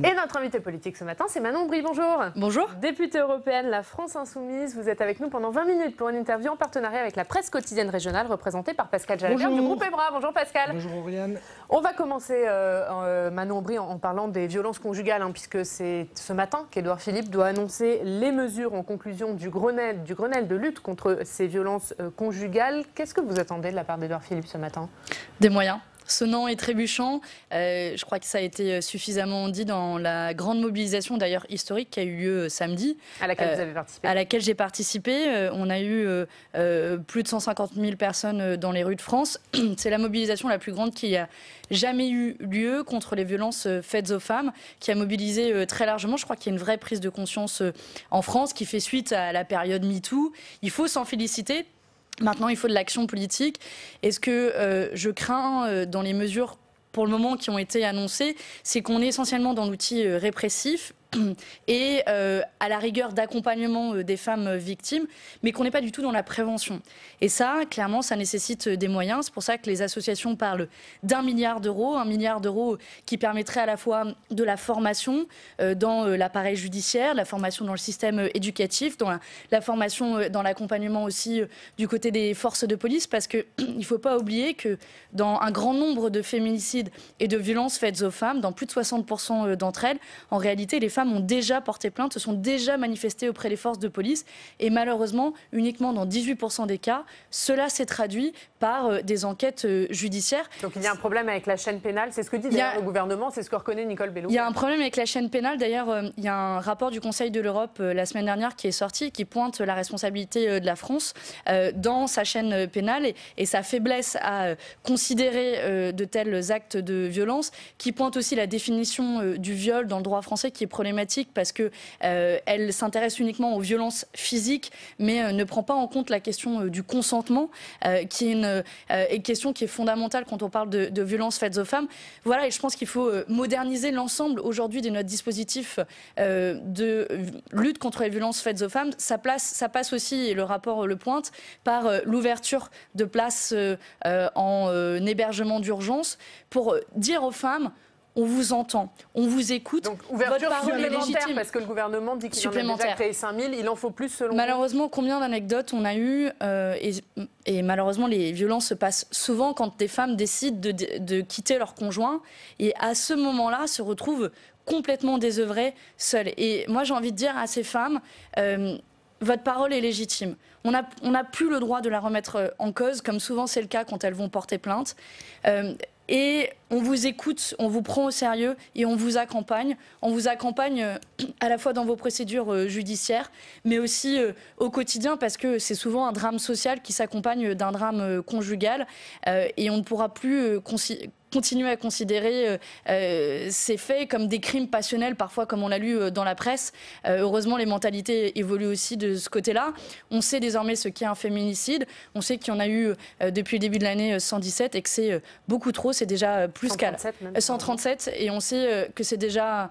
Et notre invitée politique ce matin, c'est Manon Brie. Bonjour. Bonjour. Députée européenne, la France Insoumise. Vous êtes avec nous pendant 20 minutes pour une interview en partenariat avec la presse quotidienne régionale représentée par Pascal Jalabert du groupe EBRA. Bonjour Pascal. Bonjour Aurélane. On va commencer, Manon Brie, en parlant des violences conjugales, puisque c'est ce matin qu'Édouard Philippe doit annoncer les mesures en conclusion du Grenelle de lutte contre ces violences conjugales. Qu'est-ce que vous attendez de la part d'Édouard Philippe ce matin? Des moyens. Sonnant et trébuchant. Je crois que ça a été suffisamment dit dans la grande mobilisation, d'ailleurs historique, qui a eu lieu samedi. À laquelle vous avez participé. À laquelle j'ai participé. On a eu plus de 150 000 personnes dans les rues de France. C'est la mobilisation la plus grande qui a jamais eu lieu contre les violences faites aux femmes, qui a mobilisé très largement. Je crois qu'il y a une vraie prise de conscience en France qui fait suite à la période MeToo. Il faut s'en féliciter. Maintenant, il faut de l'action politique. Et ce que je crains dans les mesures, pour le moment, qui ont été annoncées, c'est qu'on est essentiellement dans l'outil répressif et à la rigueur d'accompagnement des femmes victimes, mais qu'on n'est pas du tout dans la prévention. Et ça, clairement, ça nécessite des moyens. C'est pour ça que les associations parlent d'1 milliard d'euros, 1 milliard d'euros qui permettrait à la fois de la formation dans l'appareil judiciaire, la formation dans le système éducatif, dans la formation dans l'accompagnement aussi du côté des forces de police, parce qu'il ne faut pas oublier que dans un grand nombre de féminicides et de violences faites aux femmes, dans plus de 60% d'entre elles, en réalité, les femmes ont déjà porté plainte, se sont déjà manifestées auprès des forces de police et malheureusement, uniquement dans 18% des cas, cela s'est traduit par des enquêtes judiciaires. Donc il y a un problème avec la chaîne pénale, c'est ce que dit d'ailleurs le gouvernement, c'est ce que reconnaît Nicole Belloubet. Il y a un problème avec la chaîne pénale, d'ailleurs il y a un rapport du Conseil de l'Europe la semaine dernière qui est sorti, qui pointe la responsabilité de la France dans sa chaîne pénale et sa faiblesse à considérer de tels actes de violence, qui pointe aussi la définition du viol dans le droit français qui est problématique parce qu'elle s'intéresse uniquement aux violences physiques, mais ne prend pas en compte la question du consentement, qui est une question qui est fondamentale quand on parle de violences faites aux femmes. Voilà, et je pense qu'il faut moderniser l'ensemble aujourd'hui de notre dispositif de lutte contre les violences faites aux femmes. Ça passe aussi, et le rapport le pointe, par l'ouverture de places en hébergement d'urgence pour dire aux femmes: on vous entend, on vous écoute. Donc ouverture supplémentaire, parce que le gouvernement dit qu'il en a déjà créé 5000, il en faut plus selon vous? Malheureusement, combien d'anecdotes on a eu et malheureusement, les violences se passent souvent quand des femmes décident de quitter leur conjoint et à ce moment-là se retrouvent complètement désœuvrées, seules. Et moi, j'ai envie de dire à ces femmes, votre parole est légitime. On n'a plus le droit de la remettre en cause, comme souvent c'est le cas quand elles vont porter plainte. Et on vous écoute, on vous prend au sérieux et on vous accompagne. On vous accompagne à la fois dans vos procédures judiciaires, mais aussi au quotidien, parce que c'est souvent un drame social qui s'accompagne d'un drame conjugal. Et on ne pourra plus continuer à considérer ces faits comme des crimes passionnels, parfois comme on l'a lu dans la presse. Heureusement, les mentalités évoluent aussi de ce côté-là. On sait désormais ce qu'est un féminicide. On sait qu'il y en a eu depuis le début de l'année 117 et que c'est beaucoup trop. C'est déjà plus qu'à 137. Et on sait que c'est déjà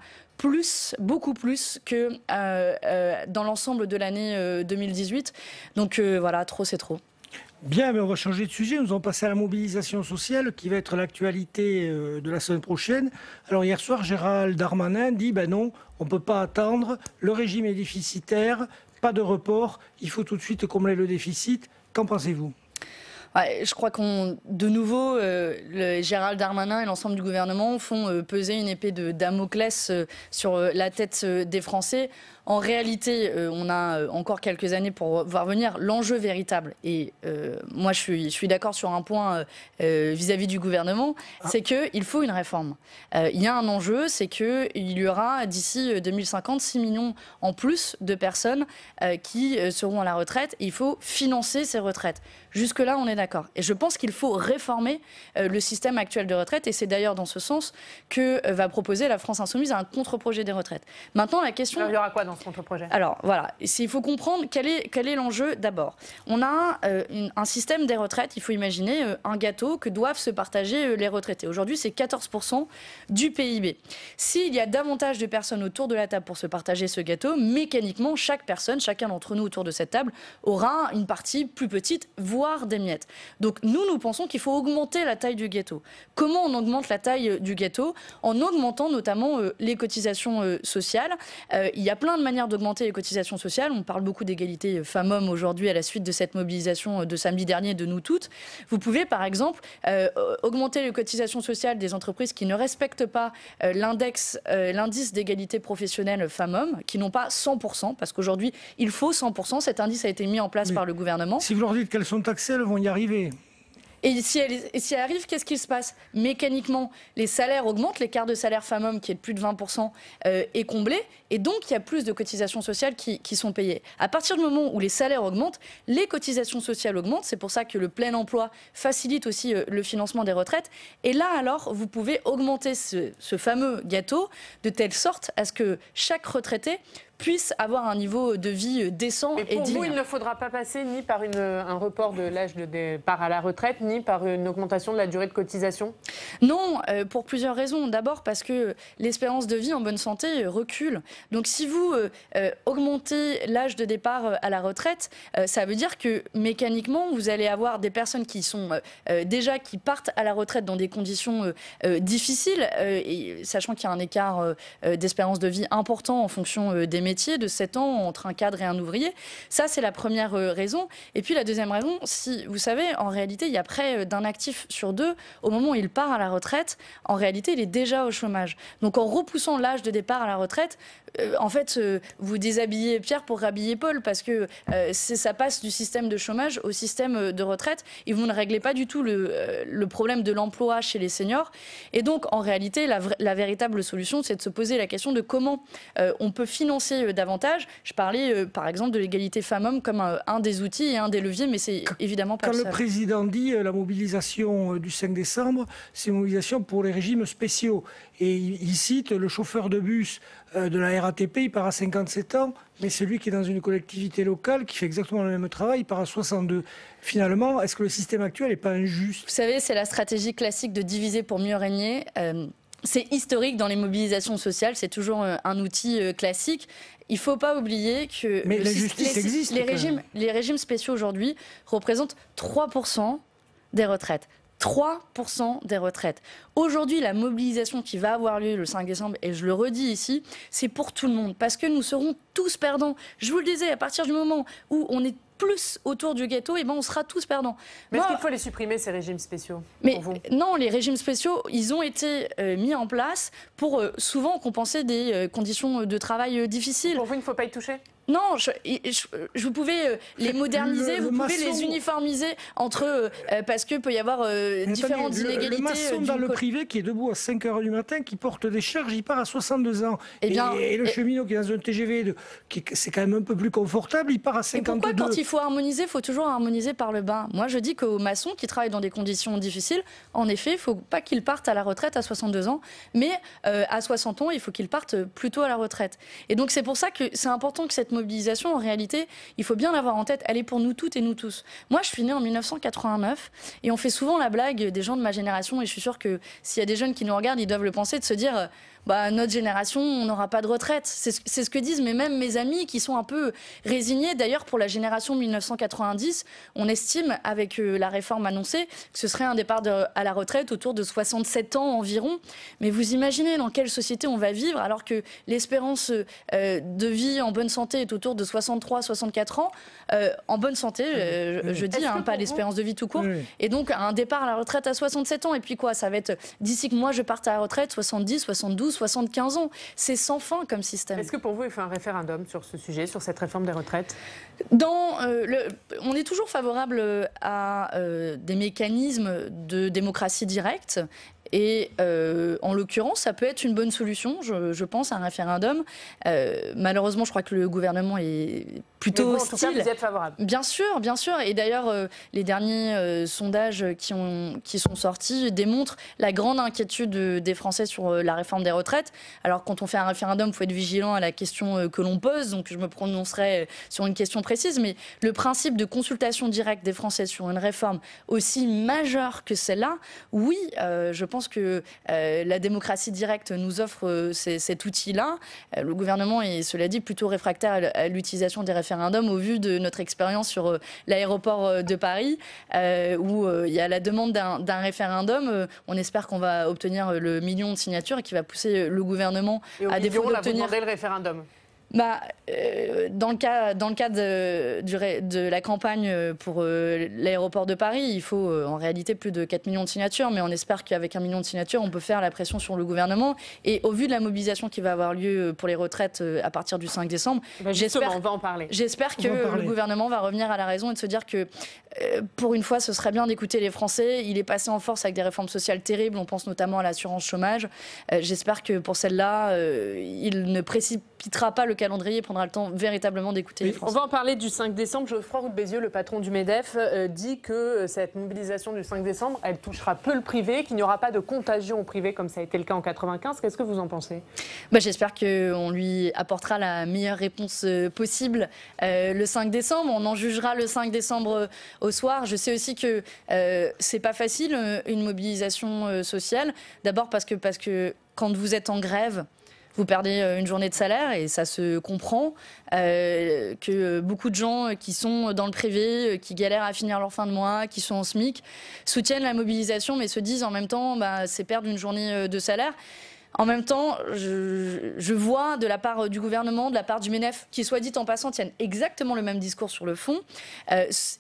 beaucoup plus que dans l'ensemble de l'année 2018. Donc voilà, trop c'est trop. Bien, mais on va changer de sujet. Nous allons passer à la mobilisation sociale qui va être l'actualité de la semaine prochaine. Alors hier soir, Gérald Darmanin dit non, on ne peut pas attendre, le régime est déficitaire, pas de report, il faut tout de suite combler le déficit. Qu'en pensez-vous ? Ouais, je crois de nouveau, Gérald Darmanin et l'ensemble du gouvernement font peser une épée de Damoclès sur la tête des Français. En réalité, on a encore quelques années pour voir venir l'enjeu véritable. Et moi, je suis d'accord sur un point vis-à-vis du gouvernement, c'est qu'il faut une réforme. Il y a un enjeu, c'est qu'il y aura d'ici 2050 6 millions en plus de personnes qui seront à la retraite. Et il faut financer ces retraites. Jusque-là, on est d'accord. Et je pense qu'il faut réformer le système actuel de retraite. Et c'est d'ailleurs dans ce sens que va proposer la France Insoumise un contre-projet des retraites. Maintenant, la question... Alors, il y aura quoi dans ce contre-projet? Alors voilà, il faut comprendre quel est l'enjeu d'abord. On a un système des retraites, il faut imaginer un gâteau que doivent se partager les retraités. Aujourd'hui, c'est 14% du PIB. S'il y a davantage de personnes autour de la table pour se partager ce gâteau, mécaniquement, chaque personne, chacun d'entre nous autour de cette table, aura une partie plus petite, voire des miettes. Donc nous pensons qu'il faut augmenter la taille du gâteau. Comment on augmente la taille du gâteau? En augmentant notamment les cotisations sociales. Il y a plein de manières d'augmenter les cotisations sociales. On parle beaucoup d'égalité femmes-hommes aujourd'hui à la suite de cette mobilisation de samedi dernier de nous toutes. Vous pouvez par exemple augmenter les cotisations sociales des entreprises qui ne respectent pas l'indice d'égalité professionnelle femmes-hommes, qui n'ont pas 100%, parce qu'aujourd'hui il faut 100%. Cet indice a été mis en place par le gouvernement. Si vous leur dites qu'elles sont taxées, elles vont y arriver. Et si elle arrive, qu'est-ce qui se passe? Mécaniquement, les salaires augmentent, l'écart de salaire femmes-hommes qui est de plus de 20% est comblé, et donc il y a plus de cotisations sociales qui sont payées. À partir du moment où les salaires augmentent, les cotisations sociales augmentent, c'est pour ça que le plein emploi facilite aussi le financement des retraites, et là alors vous pouvez augmenter ce fameux gâteau de telle sorte à ce que chaque retraité puisse avoir un niveau de vie décent et digne. Pour vous, il ne faudra pas passer ni par un report de l'âge de départ à la retraite, ni par une augmentation de la durée de cotisation? Non, pour plusieurs raisons. D'abord parce que l'espérance de vie en bonne santé recule. Donc si vous augmentez l'âge de départ à la retraite, ça veut dire que mécaniquement, vous allez avoir des personnes qui sont qui partent à la retraite dans des conditions difficiles, et sachant qu'il y a un écart d'espérance de vie important en fonction des métiers, de 7 ans entre un cadre et un ouvrier. Ça, c'est la première raison. Et puis la deuxième raison, si vous savez, en réalité, il y a près d'un actif sur 2, au moment où il part à la retraite, en réalité, il est déjà au chômage. Donc en repoussant l'âge de départ à la retraite, en fait, vous déshabillez Pierre pour rhabiller Paul, parce que ça passe du système de chômage au système de retraite, et vous ne réglez pas du tout le problème de l'emploi chez les seniors. Et donc, en réalité, la véritable solution, c'est de se poser la question de comment on peut financer davantage. Je parlais, par exemple, de l'égalité femmes-hommes comme un des outils et un des leviers, mais c'est évidemment pas le seul. Quand le président dit la mobilisation du 5 décembre, c'est une mobilisation pour les régimes spéciaux. Et il cite le chauffeur de bus de la RATP, il part à 57 ans, mais celui qui est dans une collectivité locale, qui fait exactement le même travail, il part à 62. Finalement, est-ce que le système actuel n'est pas injuste? Vous savez, c'est la stratégie classique de diviser pour mieux régner. C'est historique dans les mobilisations sociales, c'est toujours un outil classique. Il ne faut pas oublier que mais l'injustice existe. Les régimes spéciaux aujourd'hui représentent 3% des retraites. 3% des retraites. Aujourd'hui, la mobilisation qui va avoir lieu le 5 décembre, et je le redis ici, c'est pour tout le monde, parce que nous serons tous perdants. Je vous le disais, à partir du moment où on est plus autour du gâteau, et on sera tous perdants. Mais est-ce qu'il faut les supprimer, ces régimes spéciaux? Non, les régimes spéciaux, ils ont été mis en place pour souvent compenser des conditions de travail difficiles. Pour vous, il ne faut pas y toucher? Non, vous pouvez les moderniser, vous pouvez les uniformiser entre eux, parce qu'il peut y avoir différentes inégalités. Le maçon dans le privé qui est debout à 5 h du matin, qui porte des charges, il part à 62 ans. Et le cheminot qui est dans un TGV, c'est quand même un peu plus confortable, il part à 52. Et pourquoi, quand il faut harmoniser, il faut toujours harmoniser par le bas? Moi, je dis qu'aux maçons qui travaillent dans des conditions difficiles, en effet, il ne faut pas qu'ils partent à la retraite à 62 ans, mais à 60 ans, il faut qu'ils partent plutôt à la retraite. Et donc, c'est pour ça que c'est important que cette mobilisation, en réalité, il faut bien l'avoir en tête, elle est pour nous toutes et nous tous. Moi, je suis née en 1989 et on fait souvent la blague des gens de ma génération, et je suis sûre que s'il y a des jeunes qui nous regardent, ils doivent le penser, de se dire notre génération, on n'aura pas de retraite. C'est ce que disent même mes amis qui sont un peu résignés. D'ailleurs, pour la génération 1990, on estime, avec la réforme annoncée, que ce serait un départ à la retraite autour de 67 ans environ. Mais vous imaginez dans quelle société on va vivre alors que l'espérance de vie en bonne santé est autour de 63-64 ans. En bonne santé, je dis, pas l'espérance de vie tout court. Oui. Et donc, un départ à la retraite à 67 ans. Et puis quoi, ça va être, d'ici que moi je parte à la retraite, 70, 72, 75 ans. C'est sans fin comme système. Est-ce que pour vous, il faut un référendum sur ce sujet, sur cette réforme des retraites? On est toujours favorable à des mécanismes de démocratie directe. Et en l'occurrence, ça peut être une bonne solution, je pense, un référendum. Malheureusement, je crois que le gouvernement est plutôt hostile. En tout cas, vous êtes favorable. Bien sûr, bien sûr. Et d'ailleurs, les derniers sondages qui sont sortis démontrent la grande inquiétude des Français sur la réforme des retraites. Alors, quand on fait un référendum, il faut être vigilant à la question que l'on pose. Donc, je me prononcerai sur une question précise. Mais le principe de consultation directe des Français sur une réforme aussi majeure que celle-là, oui, je pense que la démocratie directe nous offre cet outil-là. Le gouvernement est, cela dit, plutôt réfractaire à l'utilisation des référendums au vu de notre expérience sur l'aéroport de Paris, où il y a la demande d'un référendum. On espère qu'on va obtenir le million de signatures et qui va pousser le gouvernement à défaut d'obtenir... le référendum. Dans le cas de la campagne pour l'aéroport de Paris, il faut en réalité plus de 4 millions de signatures, mais on espère qu'avec 1 million de signatures, on peut faire la pression sur le gouvernement. Et au vu de la mobilisation qui va avoir lieu pour les retraites à partir du 5 décembre, on va en parler. J'espère que le gouvernement va revenir à la raison et de se dire que pour une fois, ce serait bien d'écouter les Français. Il est passé en force avec des réformes sociales terribles, on pense notamment à l'assurance chômage. J'espère que pour celle-là, il ne précipitera pas le calendrier, prendra le temps véritablement d'écouter les Français. On va en parler du 5 décembre. Geoffroy Roux de Bézieux, le patron du MEDEF, dit que cette mobilisation du 5 décembre, elle touchera peu le privé, qu'il n'y aura pas de contagion au privé comme ça a été le cas en 95. Qu'est-ce que vous en pensez ? J'espère qu'on lui apportera la meilleure réponse possible le 5 décembre. On en jugera le 5 décembre au soir. Je sais aussi que c'est pas facile, une mobilisation sociale. D'abord parce que quand vous êtes en grève, vous perdez une journée de salaire et ça se comprend que beaucoup de gens qui sont dans le privé, qui galèrent à finir leur fin de mois, qui sont en SMIC, soutiennent la mobilisation mais se disent en même temps c'est perdre une journée de salaire. En même temps, je vois de la part du gouvernement, de la part du MEDEF, qui soit dit en passant, tiennent exactement le même discours sur le fond.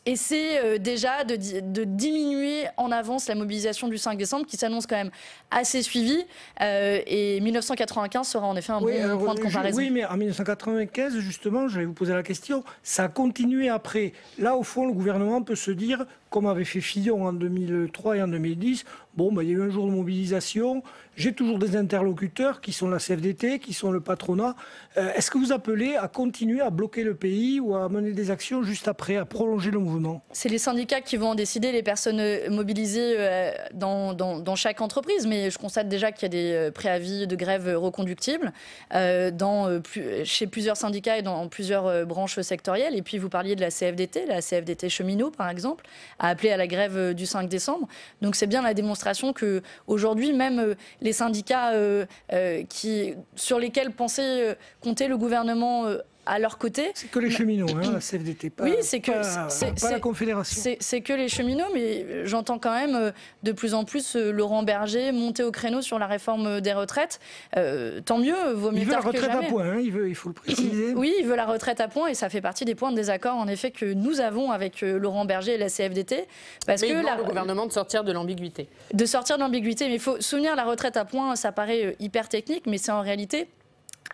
Et c'est déjà de diminuer en avance la mobilisation du 5 décembre, qui s'annonce quand même assez suivie. Et 1995 sera en effet un bon point de comparaison. Oui, mais en 1995, justement, j'allais vous poser la question, ça a continué après. Là, au fond, le gouvernement peut se dire, comme avait fait Fillon en 2003 et en 2010, il y a eu un jour de mobilisation, j'ai toujours des interlocuteurs qui sont la CFDT, qui sont le patronat. Est-ce que vous appelez à continuer à bloquer le pays ou à mener des actions juste après, à prolonger le mouvement ? C'est les syndicats qui vont en décider, les personnes mobilisées dans chaque entreprise. Mais je constate déjà qu'il y a des préavis de grève reconductibles chez plusieurs syndicats et dans plusieurs branches sectorielles. Et puis vous parliez de la CFDT cheminot par exemple, a appelé à la grève du 5 décembre. Donc c'est bien la démonstration qu'aujourd'hui, même les syndicats sur lesquels pensait compter le gouvernement à leur côté. C'est que les cheminots, la CFDT, pas, oui, c'est la Confédération. C'est que les cheminots, mais j'entends quand même de plus en plus Laurent Berger monter au créneau sur la réforme des retraites. Tant mieux, vaut mieux tard que jamais. Il veut la retraite à point, il faut le préciser. Oui, il veut la retraite à point et ça fait partie des points de désaccord en effet que nous avons avec Laurent Berger et la CFDT. Parce que le gouvernement de sortir de l'ambiguïté. De sortir de l'ambiguïté, mais il faut souvenir la retraite à point, ça paraît hyper technique, mais c'est en réalité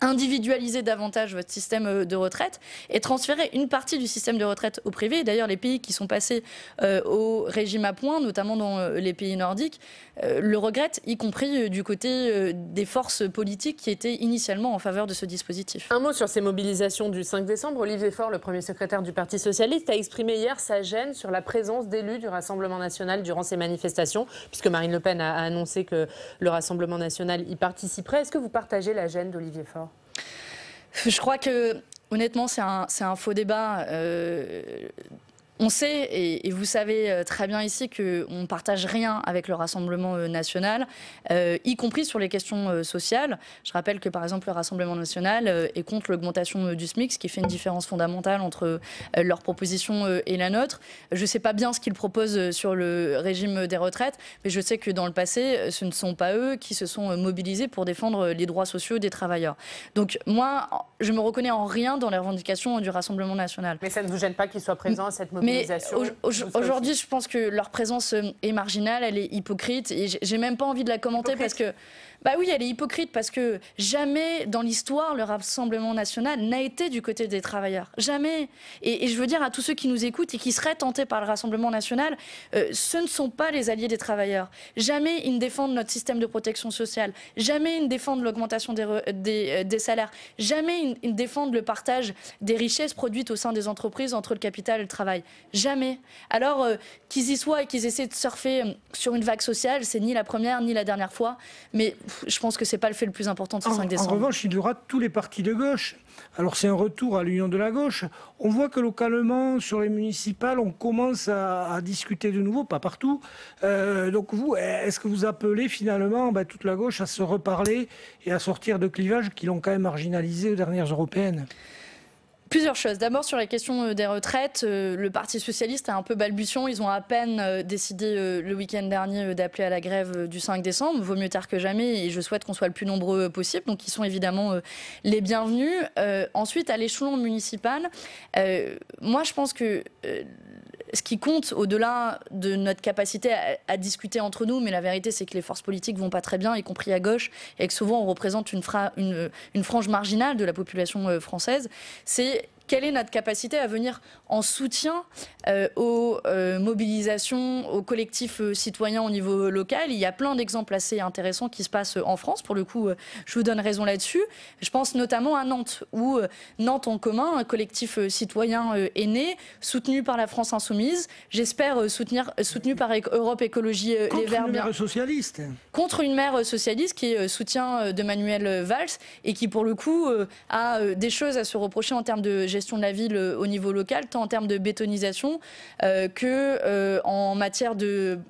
individualiser davantage votre système de retraite et transférer une partie du système de retraite au privé. Et d'ailleurs, les pays qui sont passés au régime à points, notamment dans les pays nordiques, le regrettent, y compris du côté des forces politiques qui étaient initialement en faveur de ce dispositif. Un mot sur ces mobilisations du 5 décembre. Olivier Faure, le premier secrétaire du Parti socialiste, a exprimé hier sa gêne sur la présence d'élus du Rassemblement national durant ces manifestations, puisque Marine Le Pen a annoncé que le Rassemblement national y participerait. Est-ce que vous partagez la gêne d'Olivier Faure ? Je crois que, honnêtement, c'est un faux débat. On sait, et vous savez très bien ici, qu'on ne partage rien avec le Rassemblement national, y compris sur les questions sociales. Je rappelle que, par exemple, le Rassemblement national est contre l'augmentation du SMIC, ce qui fait une différence fondamentale entre leur proposition et la nôtre. Je ne sais pas bien ce qu'ils proposent sur le régime des retraites, mais je sais que dans le passé, ce ne sont pas eux qui se sont mobilisés pour défendre les droits sociaux des travailleurs. Donc moi, je ne me reconnais en rien dans les revendications du Rassemblement national. Mais ça ne vous gêne pas qu'ils soient présents à cette mobilisation ? mobilisation. Aujourd'hui, je pense que leur présence est marginale, elle est hypocrite, et j'ai même pas envie de la commenter parce que... Bah oui, elle est hypocrite parce que jamais dans l'histoire, le Rassemblement national n'a été du côté des travailleurs. Jamais. Et je veux dire à tous ceux qui nous écoutent et qui seraient tentés par le Rassemblement national, ce ne sont pas les alliés des travailleurs. Jamais ils ne défendent notre système de protection sociale. Jamais ils ne défendent l'augmentation des salaires. Jamais ils ne défendent le partage des richesses produites au sein des entreprises entre le capital et le travail. Jamais. Alors qu'ils y soient et qu'ils essaient de surfer sur une vague sociale, c'est ni la première ni la dernière fois. Mais je pense que ce n'est pas le fait le plus important de ce 5 décembre. En revanche, il y aura tous les partis de gauche. Alors c'est un retour à l'union de la gauche. On voit que localement, sur les municipales, on commence à discuter de nouveau, pas partout. Donc vous, est-ce que vous appelez finalement toute la gauche à se reparler et à sortir de clivages qui l'ont quand même marginalisé aux dernières européennes ? Plusieurs choses. D'abord, sur la question des retraites, le Parti socialiste est un peu balbutiant. Ils ont à peine décidé le week-end dernier d'appeler à la grève du 5 décembre. Vaut mieux tard que jamais et je souhaite qu'on soit le plus nombreux possible. Donc, ils sont évidemment les bienvenus. Ensuite, à l'échelon municipal, moi, je pense que... ce qui compte, au-delà de notre capacité à discuter entre nous, mais la vérité, c'est que les forces politiques vont pas très bien, y compris à gauche, et que souvent on représente une frange marginale de la population française, c'est quelle est notre capacité à venir en soutien aux mobilisations, aux collectifs citoyens au niveau local. Il y a plein d'exemples assez intéressants qui se passent en France. Pour le coup, je vous donne raison là-dessus. Je pense notamment à Nantes, où Nantes en commun, un collectif citoyen est né, soutenu par la France Insoumise, j'espère soutenu par Europe Écologie Les Verts. Contre une maire socialiste. Contre une maire socialiste qui est soutien de Manuel Valls et qui, pour le coup, a des choses à se reprocher en termes de gestion de la ville au niveau local, tant en termes de bétonisation que en matière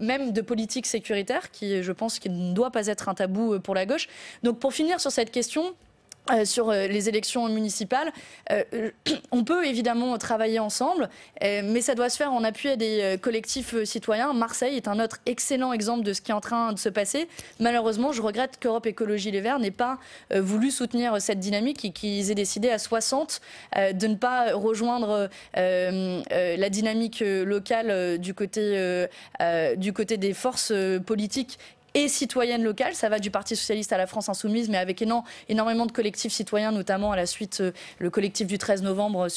même de politique sécuritaire, qui, je pense, qu'il ne doit pas être un tabou pour la gauche. Donc, pour finir sur cette question, sur les élections municipales, on peut évidemment travailler ensemble, mais ça doit se faire en appui à des collectifs citoyens. Marseille est un autre excellent exemple de ce qui est en train de se passer. Malheureusement, je regrette qu'Europe Écologie Les Verts n'ait pas voulu soutenir cette dynamique et qu'ils aient décidé à 60 de ne pas rejoindre la dynamique locale du côté des forces politiques et citoyennes locales. Ça va du Parti socialiste à la France Insoumise, mais avec énormément de collectifs citoyens, notamment à la suite, le collectif du 13 novembre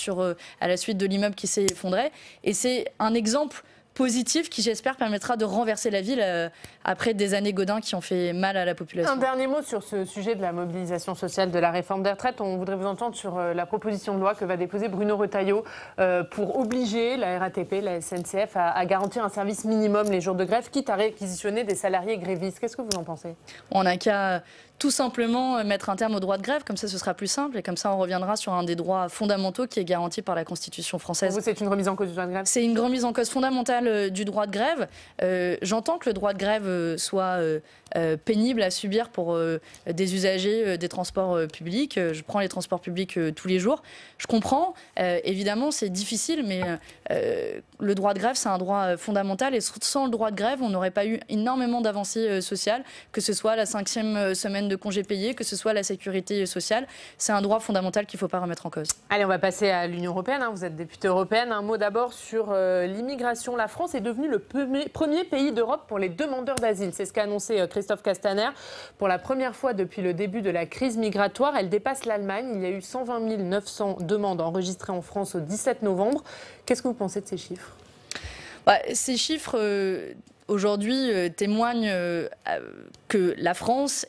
à la suite de l'immeuble qui s'est effondré. Et c'est un exemple positif qui, j'espère, permettra de renverser la ville après des années Gaudin qui ont fait mal à la population. Un dernier mot sur ce sujet de la mobilisation sociale de la réforme des retraites. On voudrait vous entendre sur la proposition de loi que va déposer Bruno Retailleau pour obliger la RATP, la SNCF à garantir un service minimum les jours de grève, quitte à réquisitionner des salariés grévistes. Qu'est-ce que vous en pensez ? On n'a qu'à tout simplement mettre un terme au droit de grève, comme ça ce sera plus simple et comme ça on reviendra sur un des droits fondamentaux qui est garanti par la Constitution française. Pour vous, c'est une remise en cause du droit de grève ? C'est une remise en cause fondamentale du droit de grève. J'entends que le droit de grève soit pénible à subir pour des usagers des transports publics. Je prends les transports publics tous les jours. Je comprends, évidemment c'est difficile, mais le droit de grève c'est un droit fondamental et sans le droit de grève on n'aurait pas eu énormément d'avancées sociales, que ce soit la 5e semaine de congés payés, que ce soit la sécurité sociale. C'est un droit fondamental qu'il ne faut pas remettre en cause. Allez, on va passer à l'Union européenne. Vous êtes députée européenne. Un mot d'abord sur l'immigration. La France est devenue le premier pays d'Europe pour les demandeurs d'asile. C'est ce qu'a annoncé Christophe Castaner. Pour la première fois depuis le début de la crise migratoire, elle dépasse l'Allemagne. Il y a eu 120 900 demandes enregistrées en France au 17 novembre. Qu'est-ce que vous pensez de ces chiffres ? Ces chiffres... aujourd'hui, témoigne que la France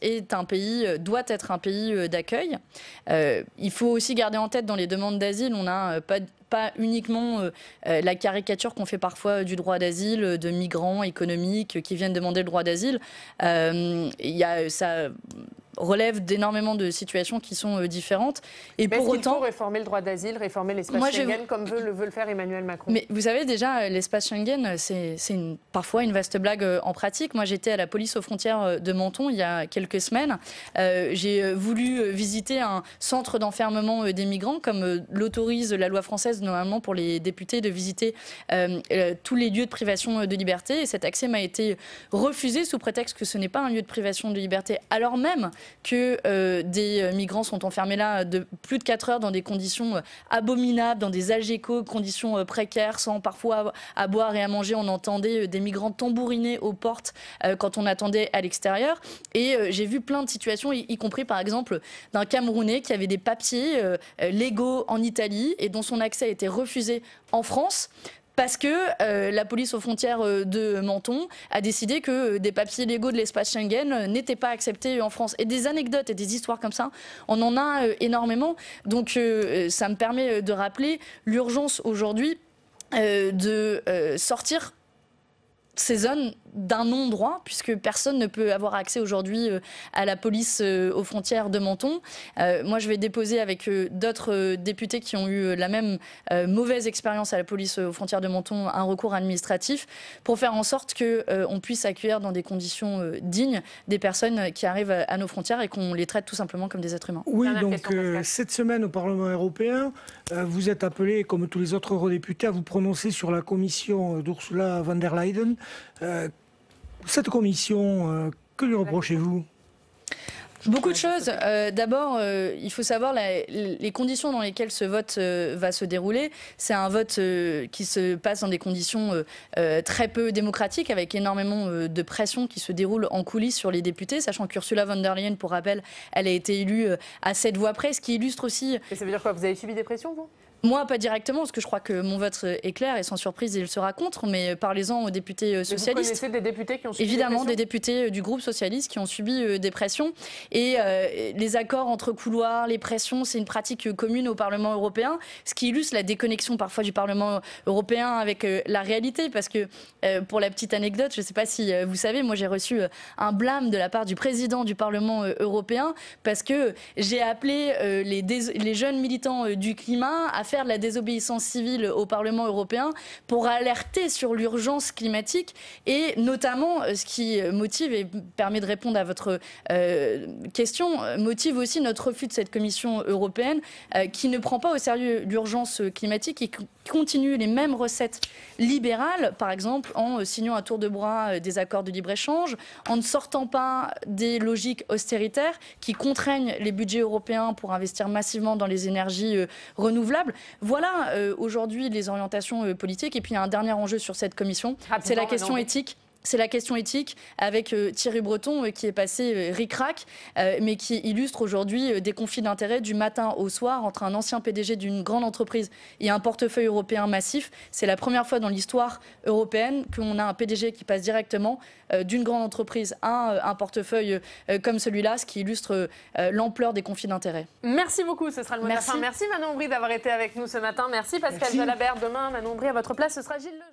doit être un pays d'accueil. Il faut aussi garder en tête dans les demandes d'asile, on n'a pas uniquement la caricature qu'on fait parfois du droit d'asile, de migrants économiques qui viennent demander le droit d'asile. Ça relève d'énormément de situations qui sont différentes. Et pour autant, il faut réformer le droit d'asile, réformer l'espace Schengen, comme veut le faire Emmanuel Macron. Mais vous savez déjà, l'espace Schengen, c'est parfois une vaste blague en pratique. Moi, j'étais à la police aux frontières de Menton il y a quelques semaines. J'ai voulu visiter un centre d'enfermement des migrants, comme l'autorise la loi française normalement pour les députés de visiter tous les lieux de privation de liberté. Et cet accès m'a été refusé sous prétexte que ce n'est pas un lieu de privation de liberté, alors même que des migrants sont enfermés là de plus de 4 heures dans des conditions abominables, dans des algécos, conditions précaires, sans parfois à boire et à manger. On entendait des migrants tambouriner aux portes quand on attendait à l'extérieur. Et j'ai vu plein de situations, y compris par exemple d'un Camerounais qui avait des papiers légaux en Italie et dont son accès a été refusé en France. Parce que la police aux frontières de Menton a décidé que des papiers légaux de l'espace Schengen n'étaient pas acceptés en France. Et des anecdotes et des histoires comme ça, on en a énormément. Donc ça me permet de rappeler l'urgence aujourd'hui de sortir ces zones d'un non-droit, puisque personne ne peut avoir accès aujourd'hui à la police aux frontières de Menton. Moi, je vais déposer avec d'autres députés qui ont eu la même mauvaise expérience à la police aux frontières de Menton un recours administratif pour faire en sorte qu'on puisse accueillir dans des conditions dignes des personnes qui arrivent à nos frontières et qu'on les traite tout simplement comme des êtres humains. Oui, donc cette semaine au Parlement européen, vous êtes appelé, comme tous les autres eurodéputés, à vous prononcer sur la commission d'Ursula von der Leyen. Cette commission, que lui reprochez-vous ? Beaucoup de choses. D'abord, il faut savoir les conditions dans lesquelles ce vote va se dérouler. C'est un vote qui se passe dans des conditions très peu démocratiques, avec énormément de pression qui se déroule en coulisses sur les députés, sachant qu'Ursula von der Leyen, pour rappel, elle a été élue à 7 voix près, ce qui illustre aussi... Et ça veut dire quoi ? Vous avez subi des pressions, vous ? Moi, pas directement, parce que je crois que mon vote est clair et sans surprise, il sera contre, mais parlez-en aux députés socialistes. Vous connaissez des députés qui ont subi évidemment, des députés du groupe socialiste qui ont subi des pressions. Et les accords entre couloirs, les pressions, c'est une pratique commune au Parlement européen, ce qui illustre la déconnexion parfois du Parlement européen avec la réalité. Parce que, pour la petite anecdote, je ne sais pas si vous savez, moi j'ai reçu un blâme de la part du président du Parlement européen parce que j'ai appelé les jeunes militants du climat à faire de la désobéissance civile au Parlement européen pour alerter sur l'urgence climatique et notamment ce qui motive et permet de répondre à votre question, motive aussi notre refus de cette Commission européenne qui ne prend pas au sérieux l'urgence climatique et qui continue les mêmes recettes libérales, par exemple en signant à tour de bras des accords de libre-échange, en ne sortant pas des logiques austéritaires qui contraignent les budgets européens pour investir massivement dans les énergies renouvelables. Voilà aujourd'hui les orientations politiques. Et puis il y a un dernier enjeu sur cette commission, c'est la question éthique. C'est la question éthique avec Thierry Breton qui est passé ric-rac, mais qui illustre aujourd'hui des conflits d'intérêts du matin au soir entre un ancien PDG d'une grande entreprise et un portefeuille européen massif. C'est la première fois dans l'histoire européenne qu'on a un PDG qui passe directement d'une grande entreprise à un portefeuille comme celui-là, ce qui illustre l'ampleur des conflits d'intérêts. Merci beaucoup, ce sera le mot de la fin. Merci Manon Bry d'avoir été avec nous ce matin. Merci Pascal Jalabert. Demain, Manon Bry à votre place, ce sera Gilles Le...